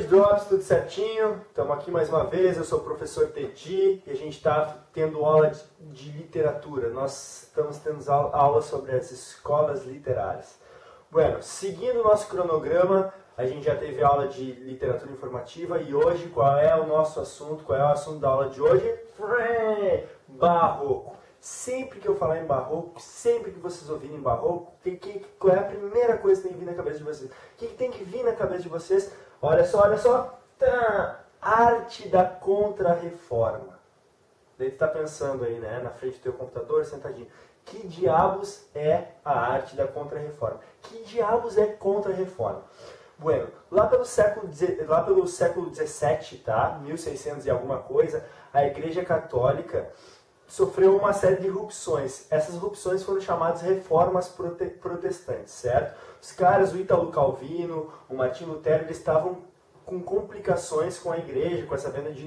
Drops, tudo certinho? Estamos aqui mais uma vez, eu sou o professor Tedi e a gente está tendo aula de literatura. Nós estamos tendo aula sobre as escolas literárias. Bueno, seguindo o nosso cronograma, a gente já teve aula de literatura informativa e hoje qual é o nosso assunto? Qual é o assunto da aula de hoje? Barroco. Sempre que eu falar em barroco, sempre que vocês ouvirem barroco, qual é a primeira coisa que tem que vir na cabeça de vocês? O que tem que vir na cabeça de vocês? Olha só. Arte da Contra-Reforma. Daí tu tá pensando aí, né, na frente do teu computador, sentadinho. Que diabos é a arte da Contra-Reforma? Que diabos é Contra-Reforma? Bueno, lá pelo século XVII, tá? 1600 e alguma coisa, a Igreja Católica sofreu uma série de irrupções. Essas irrupções foram chamadas reformas protestantes, certo? Os caras, o Ítalo Calvino, o Martinho Lutero, eles estavam com complicações com a igreja, com essa venda de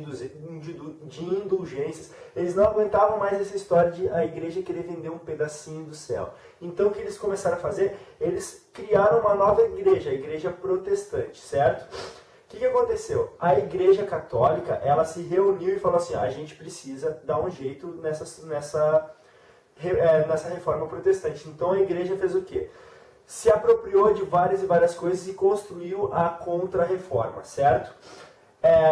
indulgências. Eles não aguentavam mais essa história de a igreja querer vender um pedacinho do céu. Então o que eles começaram a fazer? Eles criaram uma nova igreja, a igreja protestante, certo? O que aconteceu? A Igreja Católica, ela se reuniu e falou assim, a gente precisa dar um jeito nessa reforma protestante. Então a igreja fez o quê? Se apropriou de várias e várias coisas e construiu a Contra-Reforma, certo?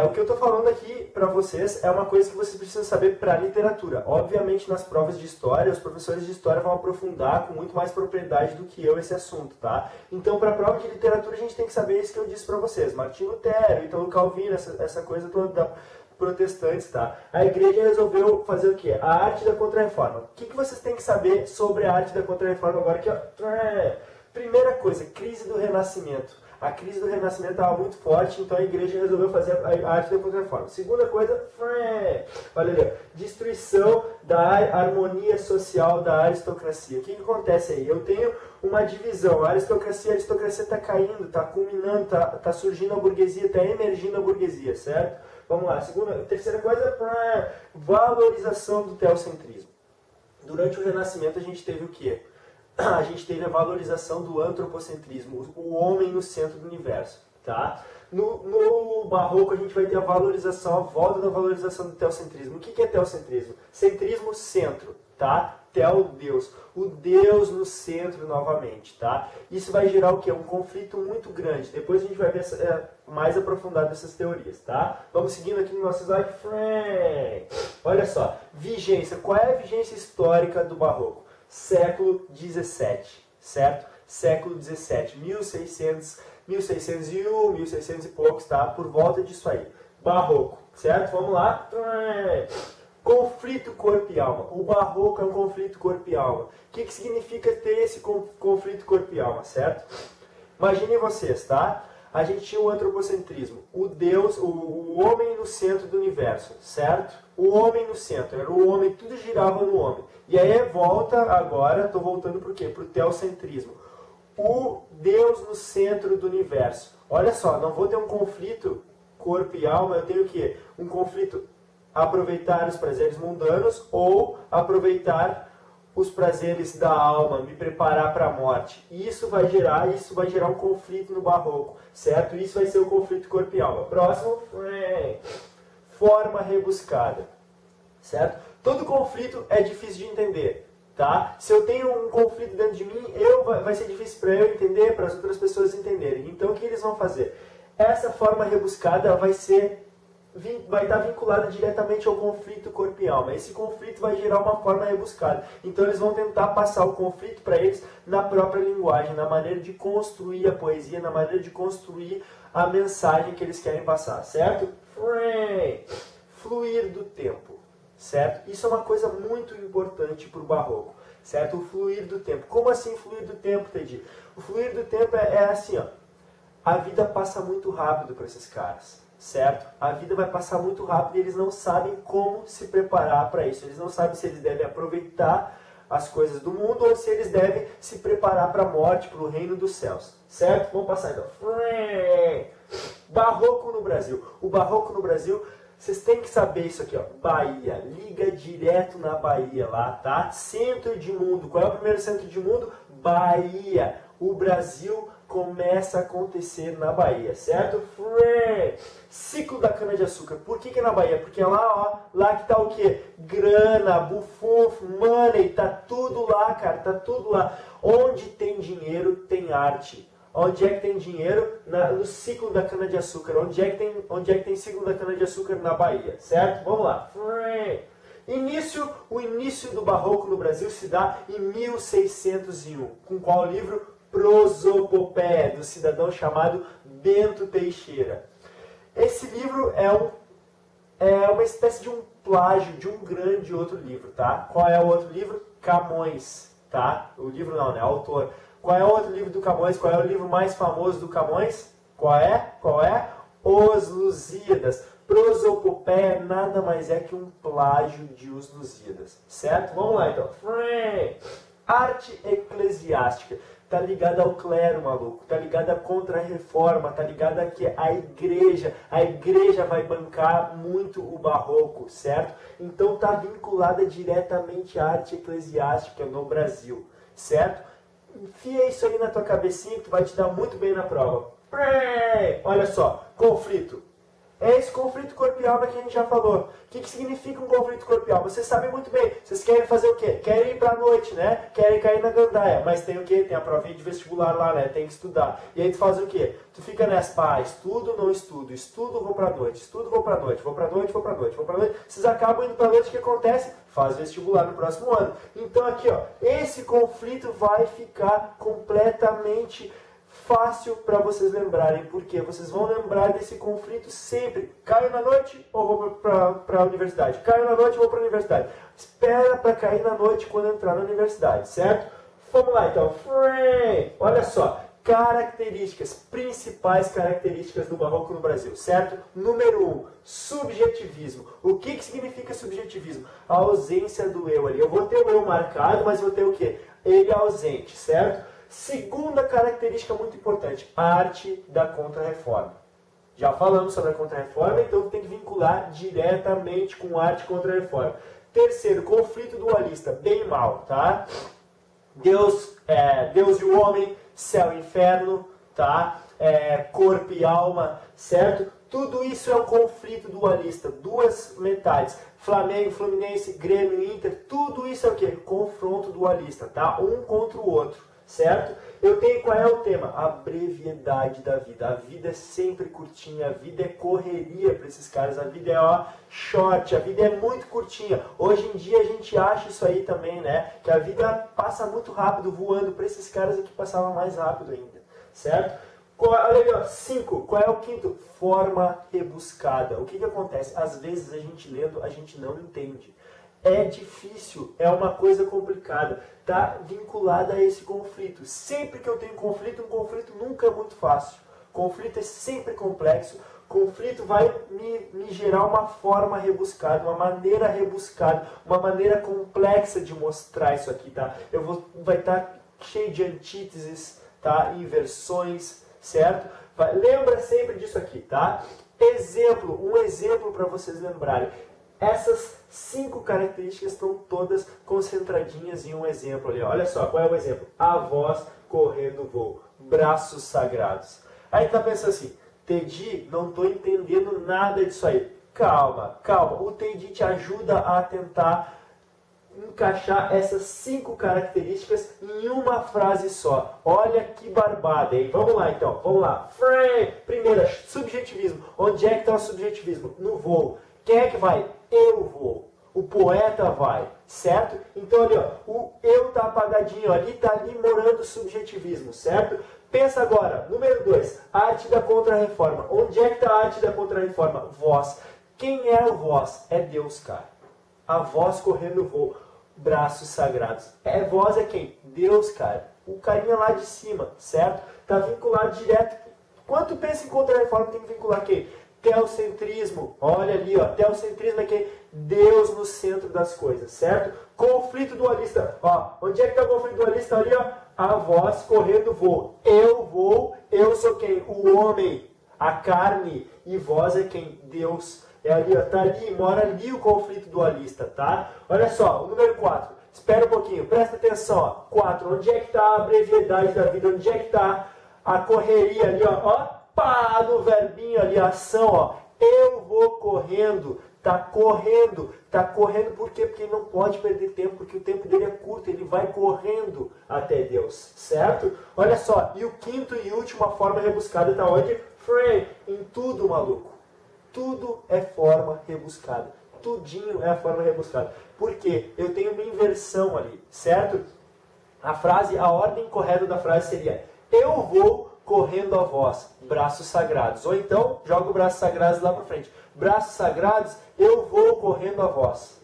O que eu estou falando aqui para vocês é uma coisa que vocês precisam saber para a literatura. Obviamente, nas provas de história, os professores de história vão aprofundar com muito mais propriedade do que eu esse assunto, tá? Então, para a prova de literatura, a gente tem que saber isso que eu disse para vocês. Martinho Lutero, Ítalo Calvino, essa coisa toda da protestantes, tá? A igreja resolveu fazer o quê? A arte da Contra-Reforma. O que vocês têm que saber sobre a arte da Contra-Reforma agora aqui, ó? Primeira coisa, crise do Renascimento. A crise do Renascimento estava muito forte, então a igreja resolveu fazer a arte da Contra-Reforma. Segunda coisa, olha ali, destruição da harmonia social da aristocracia. O que acontece aí? Eu tenho uma divisão, a aristocracia está caindo, está culminando, está surgindo a burguesia, está emergindo a burguesia, certo? Vamos lá, terceira coisa, valorização do teocentrismo. Durante o Renascimento a gente teve o quê? A gente teve a valorização do antropocentrismo, o homem no centro do universo, tá? No Barroco a gente vai ter a valorização, a volta da valorização do teocentrismo. O que é teocentrismo? Centrismo, centro, tá? Teo, Deus. O Deus no centro novamente, tá? Isso vai gerar o quê? Um conflito muito grande. Depois a gente vai ver mais aprofundado essas teorias, tá? Vamos seguindo aqui no nosso slide. Olha só, vigência. Qual é a vigência histórica do Barroco? Século XVII, certo? Século XVII, 1601, 1600 e poucos, tá? Por volta disso aí. Barroco, certo? Vamos lá. Conflito corpo e alma. O Barroco é um conflito corpo e alma. O que significa ter esse conflito corpo e alma, certo? Imaginem vocês, tá? A gente tinha o antropocentrismo, o Deus, o homem no centro do universo, certo? O homem no centro, era o homem, tudo girava no homem. E aí volta agora, estou voltando para o quê? Para o teocentrismo. O Deus no centro do universo. Olha só, não vou ter um conflito corpo e alma, eu tenho o quê? Um conflito aproveitar os prazeres mundanos ou aproveitar os prazeres da alma, me preparar para a morte. Isso vai gerar um conflito no Barroco, certo? Isso vai ser o conflito corpo e alma. Próximo, forma rebuscada, certo? Todo conflito é difícil de entender, tá? Se eu tenho um conflito dentro de mim, vai ser difícil para eu entender, para as outras pessoas entenderem. Então, o que eles vão fazer? Essa forma rebuscada vai estar vinculada diretamente ao conflito corpo e alma. Esse conflito vai gerar uma forma rebuscada. Então eles vão tentar passar o conflito para eles na própria linguagem, na maneira de construir a poesia, na maneira de construir a mensagem que eles querem passar, certo? Fluir do tempo, certo? Isso é uma coisa muito importante para o Barroco, certo? O fluir do tempo. Como assim fluir do tempo, Tedi? O fluir do tempo é assim, ó. A vida passa muito rápido para esses caras, certo? A vida vai passar muito rápido e eles não sabem como se preparar para isso. Eles não sabem se eles devem aproveitar as coisas do mundo ou se eles devem se preparar para a morte, para o reino dos céus, certo? Vamos passar então. Barroco no Brasil. O Barroco no Brasil, vocês têm que saber isso aqui, ó. Bahia, liga direto na Bahia lá, tá? Centro de mundo. Qual é o primeiro centro de mundo? Bahia. O Brasil começa a acontecer na Bahia, certo? Ciclo da cana-de-açúcar. Por que é na Bahia? Porque é lá, ó, lá que tá o quê? Grana, bufunfo, money, tá tudo lá, cara, tá tudo lá. Onde tem dinheiro, tem arte. Onde é que tem dinheiro? No ciclo da cana-de-açúcar. Onde é que tem ciclo da cana-de-açúcar? Na Bahia, certo? Vamos lá. O início do Barroco no Brasil se dá em 1601. Com qual livro? Prosopopeia, do cidadão chamado Bento Teixeira. Esse livro é uma espécie de um plágio de um grande outro livro, tá? Qual é o outro livro? Camões, tá? O livro não, né? O autor. Qual é o outro livro do Camões? Qual é o livro mais famoso do Camões? Qual é? Os Lusíadas. Prosopopeia nada mais é que um plágio de Os Lusíadas, certo? Vamos lá então. Arte eclesiástica. Tá ligada ao clero, maluco. Tá ligada à contra-reforma. Tá ligada a que a igreja vai bancar muito o barroco, certo? Então tá vinculada diretamente à arte eclesiástica no Brasil, certo? Enfia isso aí na tua cabecinha que tu vai te dar muito bem na prova. Olha só, conflito. É esse conflito corpo e alma que a gente já falou. O que significa um conflito corpo e alma? Vocês sabem muito bem. Vocês querem fazer o quê? Querem ir pra noite, né? Querem cair na gandaia. Mas tem o quê? Tem a provinha de vestibular lá, né? Tem que estudar. E aí tu faz o quê? Tu fica nessa, pá, estudo, não estudo. Estudo, vou pra noite. Estudo, vou pra noite. Vou pra noite, vou pra noite. Vou pra noite. Vocês acabam indo pra noite, o que acontece? Faz vestibular no próximo ano. Então aqui, ó, esse conflito vai ficar completamente fácil para vocês lembrarem, porque vocês vão lembrar desse conflito sempre. Caio na noite ou vou para a universidade? Caio na noite ou vou para a universidade? Espera para cair na noite quando entrar na universidade, certo? Vamos lá então. Olha só, principais características do Barroco no Brasil, certo? Número 1, subjetivismo. O que significa subjetivismo? A ausência do eu ali. Eu vou ter o eu marcado, mas vou ter o quê? Ele ausente, certo? Segunda característica muito importante, arte da Contra-Reforma. Já falamos sobre a Contra-Reforma, então tem que vincular diretamente com arte Contra-Reforma. Terceiro, conflito dualista, bem e mal, tá? Deus e o homem, céu e inferno, tá? Corpo e alma, certo? Tudo isso é um conflito dualista, duas metades. Flamengo, Fluminense, Grêmio, Inter, tudo isso é o quê? Confronto dualista, tá? Um contra o outro. Certo? Eu tenho qual é o tema? A brevidade da vida. A vida é sempre curtinha, a vida é correria para esses caras, a vida é short, a vida é muito curtinha. Hoje em dia a gente acha isso aí também, né? Que a vida passa muito rápido voando, para esses caras aqui passava mais rápido ainda, certo? Olha aí, ó, 5. Qual é o quinto? Forma rebuscada. O que acontece? Às vezes a gente lendo, a gente não entende. É difícil, é uma coisa complicada, está vinculada a esse conflito. Sempre que eu tenho conflito, um conflito nunca é muito fácil. Conflito é sempre complexo, conflito vai me gerar uma forma rebuscada, uma maneira rebuscada, uma maneira complexa de mostrar isso aqui, tá? Vai estar cheio de antíteses, tá? Inversões, certo? Lembra sempre disso aqui, tá? Um exemplo para vocês lembrarem. Essas 5 características estão todas concentradinhas em um exemplo ali. Olha só, qual é o exemplo? A voz correndo voo, braços sagrados. Aí tá pensando assim, Tedi, não estou entendendo nada disso aí. Calma. O Tedi te ajuda a tentar encaixar essas 5 características em uma frase só. Olha que barbada, hein? Vamos lá então, vamos lá. Primeira, subjetivismo. Onde é que está o subjetivismo? No voo. Quem é que vai? Eu vou. O poeta vai, certo? Então ali, ó, o eu tá apagadinho, ali tá ali morando o subjetivismo, certo? Pensa agora, número 2, arte da Contra-Reforma. Onde é que está a arte da Contra-Reforma? Voz. Quem é o voz? É Deus, cara. A voz correndo voo, braços sagrados. Voz é quem? Deus, cara. O carinha lá de cima, certo? Tá vinculado direto. Quando tu pensa em Contra-Reforma, tem que vincular quem? Teocentrismo, olha ali, ó, teocentrismo é que Deus no centro das coisas, certo? Conflito dualista, ó, onde é que está o conflito dualista? Ali, ó, a voz correndo voo. Eu vou, eu sou quem? O homem, a carne, e voz é quem? Deus. É ali, ó, tá ali, mora ali o conflito dualista, tá? Olha só, o número 4, espera um pouquinho, presta atenção, ó, 4, onde é que está a brevidade da vida? Onde é que está a correria ali, ó, pá, no verbinho ali, a ação, ó, eu vou correndo, tá correndo por quê? Porque ele não pode perder tempo, porque o tempo dele é curto, ele vai correndo até Deus, certo? Olha só, e o quinto e última forma rebuscada está onde? Frame, em tudo, maluco. Tudo é forma rebuscada. Tudinho é a forma rebuscada. Por quê? Eu tenho uma inversão ali, certo? A ordem correta da frase seria: eu vou correndo a vós, braços sagrados. Ou então, joga o braços sagrados lá para frente. Braços sagrados, eu vou correndo a vós.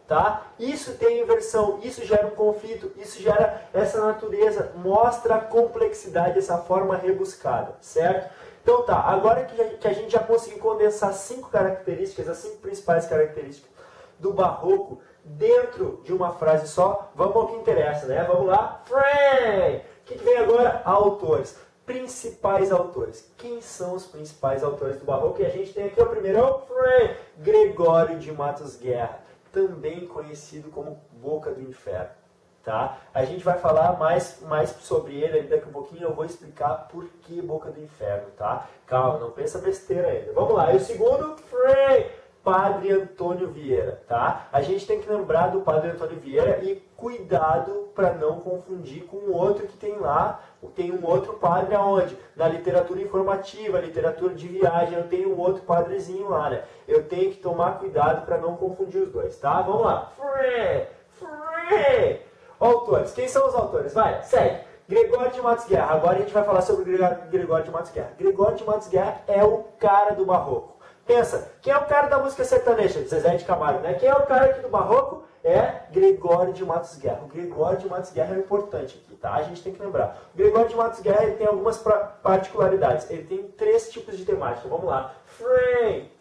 Tá? Isso tem inversão, isso gera um conflito, isso gera essa natureza, mostra a complexidade, essa forma rebuscada, certo? Então tá, agora que a gente já conseguiu condensar 5 características, as 5 principais características do barroco dentro de uma frase só, vamos ao que interessa, né? Vamos lá. Frame! O que vem agora? Autores. Principais autores. Quem são os principais autores do barroco? E a gente tem aqui o primeiro, Frame! Gregório de Matos Guerra, também conhecido como Boca do Inferno. Tá? A gente vai falar mais sobre ele daqui a um pouquinho, eu vou explicar por que Boca do Inferno, tá? Calma, não pensa besteira ainda. Vamos lá, e o segundo, Frame, Padre Antônio Vieira, tá? A gente tem que lembrar do Padre Antônio Vieira e cuidado para não confundir com o outro que tem lá. Tem um outro padre aonde? Na literatura informativa, literatura de viagem, eu tenho um outro padrezinho lá, né? Eu tenho que tomar cuidado para não confundir os dois, tá? Vamos lá. Frame! Autores. Quem são os autores? Vai, segue. Gregório de Matos Guerra. Agora a gente vai falar sobre Gregório de Matos Guerra. Gregório de Matos Guerra é o cara do barroco. Pensa, quem é o cara da música sertaneja? Zezé de Camargo, né? Quem é o cara aqui do barroco? É Gregório de Matos Guerra. O Gregório de Matos Guerra é importante aqui, tá? A gente tem que lembrar. O Gregório de Matos Guerra ele tem algumas particularidades. Ele tem 3 tipos de temática. Vamos lá. Frame.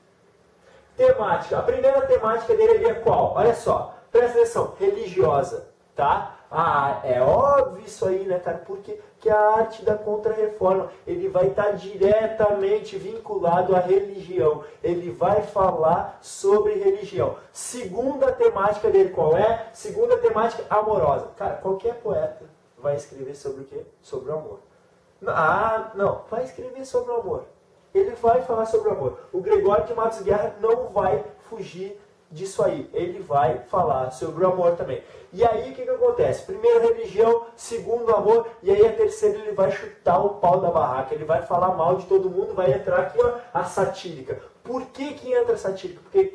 Temática. A primeira temática dele é qual? Olha só. Presta atenção. Religiosa. Tá? Ah, é óbvio isso aí, né, cara? Porque que a arte da Contra-Reforma, ele vai estar diretamente vinculado à religião. Ele vai falar sobre religião. Segunda temática dele, qual é? Segunda temática, amorosa. Cara, qualquer poeta vai escrever sobre o quê? Sobre o amor. Ah, não. Vai escrever sobre o amor. Ele vai falar sobre o amor. O Gregório de Matos Guerra não vai fugir disso aí. Ele vai falar sobre o amor também. E aí o que acontece? Primeiro religião, segundo amor, e aí a terceira ele vai chutar o pau da barraca. Ele vai falar mal de todo mundo, vai entrar aqui ó, a satírica. Por que entra a satírica? Porque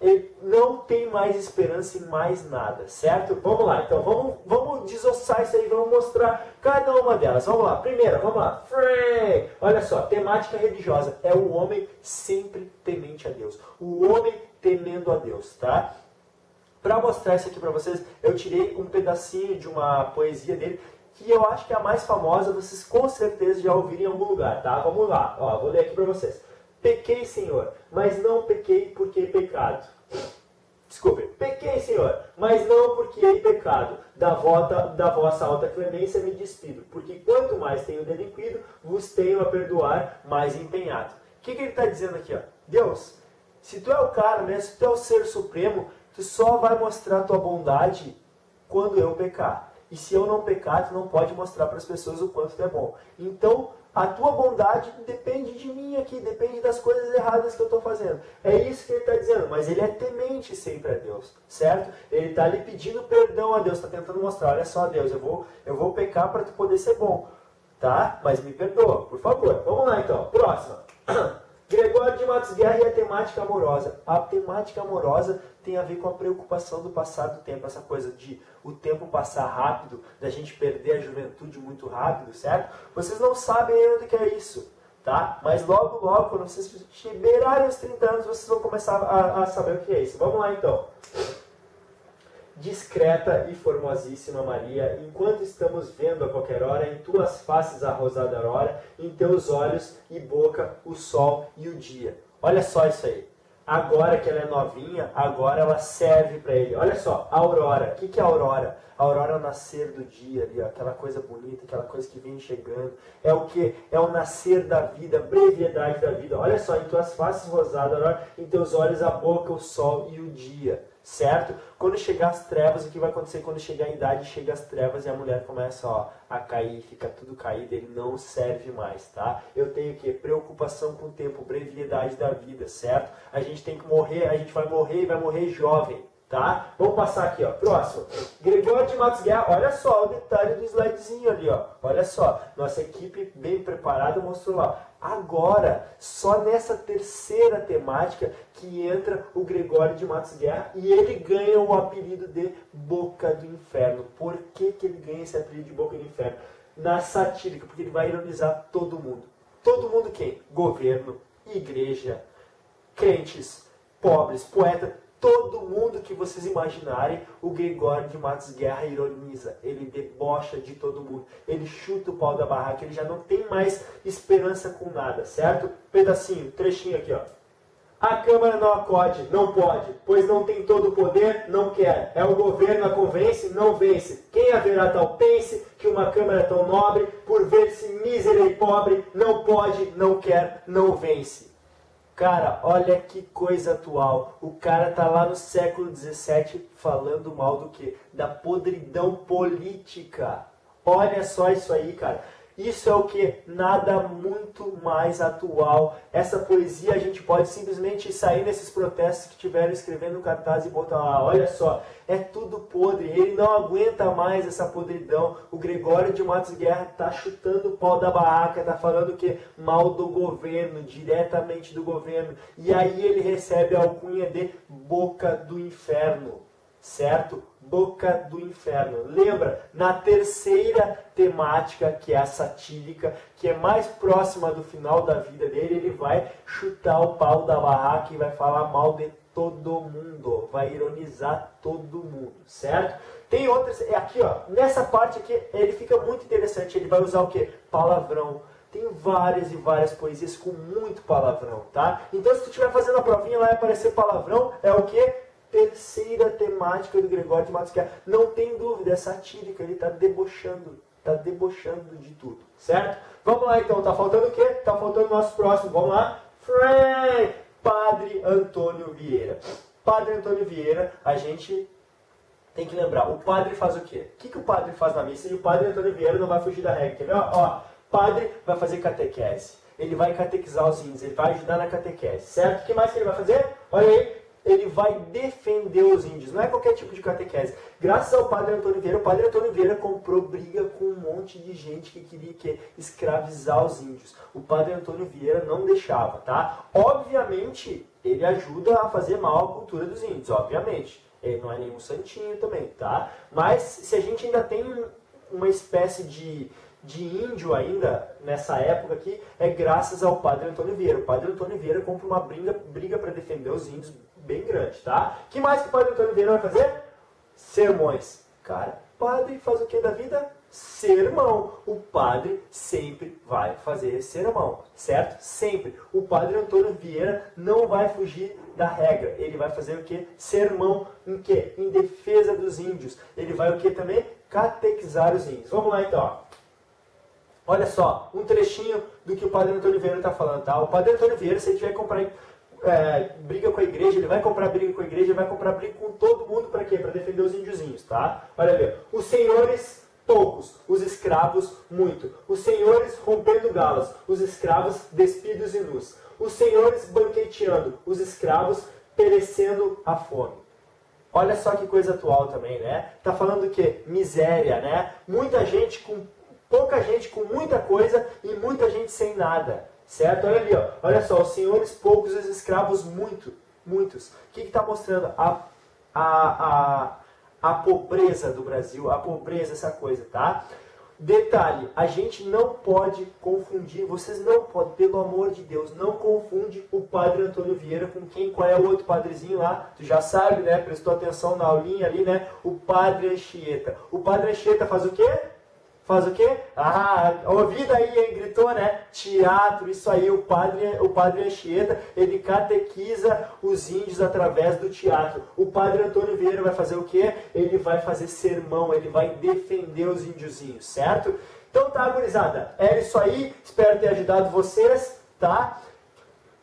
ele não tem mais esperança em mais nada, certo? Vamos lá, então vamos desossar isso aí, vamos mostrar cada uma delas. Vamos lá, primeira, vamos lá. Frame! Olha só, temática religiosa. É o homem sempre temente a Deus. O homem temendo a Deus, tá? Para mostrar isso aqui para vocês, eu tirei um pedacinho de uma poesia dele, que eu acho que é a mais famosa, vocês com certeza já ouviram em algum lugar, tá? Vamos lá, ó, vou ler aqui para vocês. Pequei, Senhor, mas não pequei porque pecado. Desculpe, pequei, Senhor, mas não porque hei pecado. Da vossa alta clemência me despido, porque quanto mais tenho delinquido, vos tenho a perdoar, mais empenhado. O que ele está dizendo aqui? Ó? Deus, se tu é o cara, né? Se tu é o ser supremo, tu só vai mostrar a tua bondade quando eu pecar. E se eu não pecar, tu não pode mostrar para as pessoas o quanto tu é bom. Então, a tua bondade depende de mim aqui, depende das coisas erradas que eu estou fazendo. É isso que ele está dizendo, mas ele é temente sempre a Deus, certo? Ele está ali pedindo perdão a Deus, está tentando mostrar, olha só Deus, eu vou pecar para tu poder ser bom, tá? Mas me perdoa, por favor. Vamos lá então, próxima. Gregório de Matos Guerra e a temática amorosa. A temática amorosa tem a ver com a preocupação do passar do tempo, essa coisa de o tempo passar rápido, da gente perder a juventude muito rápido, certo? Vocês não sabem ainda o que é isso, tá? Mas logo, logo, quando vocês beirarem os 30 anos, vocês vão começar a saber o que é isso. Vamos lá então. Discreta e formosíssima Maria, enquanto estamos vendo a qualquer hora, em tuas faces a rosada aurora, em teus olhos e boca o sol e o dia. Olha só isso aí. Agora que ela é novinha, agora ela serve para ele. Olha só, aurora. O que é aurora? A aurora é o nascer do dia, ali, ó, aquela coisa bonita, aquela coisa que vem chegando. É o que? É o nascer da vida, a brevidade da vida. Olha só, em tuas faces rosada aurora, em teus olhos a boca o sol e o dia. certo? Quando chegar as trevas, o que vai acontecer quando chegar a idade, chega as trevas e a mulher começa, ó, a cair, fica tudo caído, ele não serve mais, tá? Eu tenho o quê? Preocupação com o tempo, brevidade da vida, certo? A gente tem que morrer, a gente vai morrer e vai morrer jovem, tá? Vamos passar aqui, ó, próximo. Gregório de Matos Guerra, olha só o detalhe do slidezinho ali, ó, olha só, nossa equipe bem preparada mostrou lá. Agora, só nessa terceira temática que entra o Gregório de Matos Guerra e ele ganha o apelido de Boca do Inferno. Por que que ele ganha esse apelido de Boca do Inferno? Na satírica, porque ele vai ironizar todo mundo. Todo mundo quem? Governo, igreja, crentes, pobres, poetas, todo mundo que vocês imaginarem, o Gregório de Matos Guerra ironiza, ele debocha de todo mundo, ele chuta o pau da barraca, ele já não tem mais esperança com nada, certo? Pedacinho, trechinho aqui, ó. A Câmara não acode, não pode, pois não tem todo o poder, não quer. É o governo a convence, não vence. Quem haverá tal pense que uma Câmara tão nobre, por ver-se mísera e pobre, não pode, não quer, não vence. Cara, olha que coisa atual. O cara tá lá no século XVII falando mal do quê? Da podridão política. Olha só isso aí, cara. Isso é o que? Nada muito mais atual. Essa poesia a gente pode simplesmente sair nesses protestos que tiveram escrevendo cartaz e botar lá. Olha só, é tudo podre. Ele não aguenta mais essa podridão. O Gregório de Matos Guerra tá chutando o pau da barraca, tá falando que mal do governo, diretamente do governo. E aí ele recebe a alcunha de Boca do Inferno, certo? Boca do Inferno. Lembra? Na terceira temática, que é a satírica, que é mais próxima do final da vida dele, ele vai chutar o pau da barraca e vai falar mal de todo mundo. Vai ironizar todo mundo, certo? Tem outras, aqui ó, nessa parte aqui, ele fica muito interessante, ele vai usar o quê? Palavrão. Tem várias e várias poesias com muito palavrão, tá? Então se tu estiver fazendo a provinha, lá vai aparecer palavrão, é o quê? Terceira temática do Gregório de Matos Guerra. Não tem dúvida, é satírica, ele está debochando de tudo, certo? Vamos lá então, tá faltando o quê? Tá faltando o nosso próximo, vamos lá? Frank! Padre Antônio Vieira. Padre Antônio Vieira, a gente tem que lembrar, o padre faz o quê? O que o padre faz na missa? E o Padre Antônio Vieira não vai fugir da regra, quer ver? Ó, padre vai fazer catequese, ele vai catequizar os índios, ele vai ajudar na catequese, certo? O que mais que ele vai fazer? Olha aí, ele vai defender os índios, não é qualquer tipo de catequese. Graças ao Padre Antônio Vieira, o Padre Antônio Vieira comprou briga com um monte de gente que queria escravizar os índios. O Padre Antônio Vieira não deixava, tá? Obviamente, ele ajuda a fazer mal à cultura dos índios, obviamente. Ele não é nenhum santinho também, tá? Mas se a gente ainda tem uma espécie de índio ainda, nessa época aqui, é graças ao Padre Antônio Vieira. O Padre Antônio Vieira compra uma briga para defender os índios bem grande, tá? O que mais que o Padre Antônio Vieira vai fazer? Sermões. Cara, padre faz o que da vida? Sermão. O padre sempre vai fazer sermão, certo? Sempre. O Padre Antônio Vieira não vai fugir da regra. Ele vai fazer o que? Sermão em quê? Em defesa dos índios. Ele vai o que também? Catequizar os índios. Vamos lá então, ó. Olha só, um trechinho do que o Padre Antônio Vieira está falando, tá? O Padre Antônio Vieira, se ele tiver que comprar briga com a igreja, ele vai comprar briga com a igreja, ele vai comprar briga com todo mundo, para quê? Para defender os índiozinhos, tá? Olha ali, os senhores poucos, os escravos muito. Os senhores rompendo galas, os escravos despidos e nus. Os senhores banqueteando, os escravos perecendo à fome. Olha só que coisa atual também, né? Tá falando o quê? Miséria, né? Pouca gente com muita coisa e muita gente sem nada, certo? Olha ali, ó. Olha só, os senhores poucos e os escravos muitos. O que está mostrando? A pobreza do Brasil, a pobreza, essa coisa, tá? Detalhe, a gente não pode confundir, vocês não podem, pelo amor de Deus, não confunde o Padre Antônio Vieira com quem, qual é o outro padrezinho lá, tu já sabe, né? Prestou atenção na aulinha ali, né? O Padre Anchieta. O Padre Anchieta faz o quê? Faz o quê? Ah, ouvi daí, hein? Gritou, né? Teatro, isso aí, o padre Anchieta, ele catequiza os índios através do teatro. O Padre Antônio Vieira vai fazer o quê? Ele vai fazer sermão, ele vai defender os índiozinhos, certo? Então tá, gurizada, era isso aí, espero ter ajudado vocês, tá?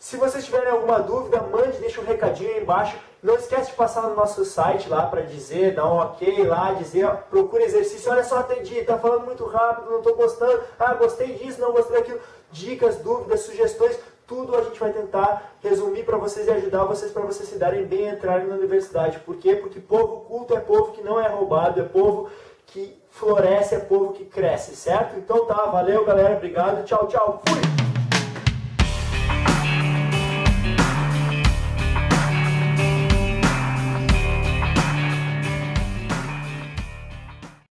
Se vocês tiverem alguma dúvida, mande, deixa um recadinho aí embaixo. Não esquece de passar no nosso site lá para dizer, dar um ok lá, dizer, ó, procura exercício. Olha só, Teddy, tá falando muito rápido, não estou gostando. Ah, gostei disso, não gostei daquilo. Dicas, dúvidas, sugestões, tudo a gente vai tentar resumir para vocês e ajudar vocês para vocês se darem bem e entrarem na universidade. Por quê? Porque povo culto é povo que não é roubado, é povo que floresce, é povo que cresce, certo? Então tá, valeu galera, obrigado, tchau, tchau, fui!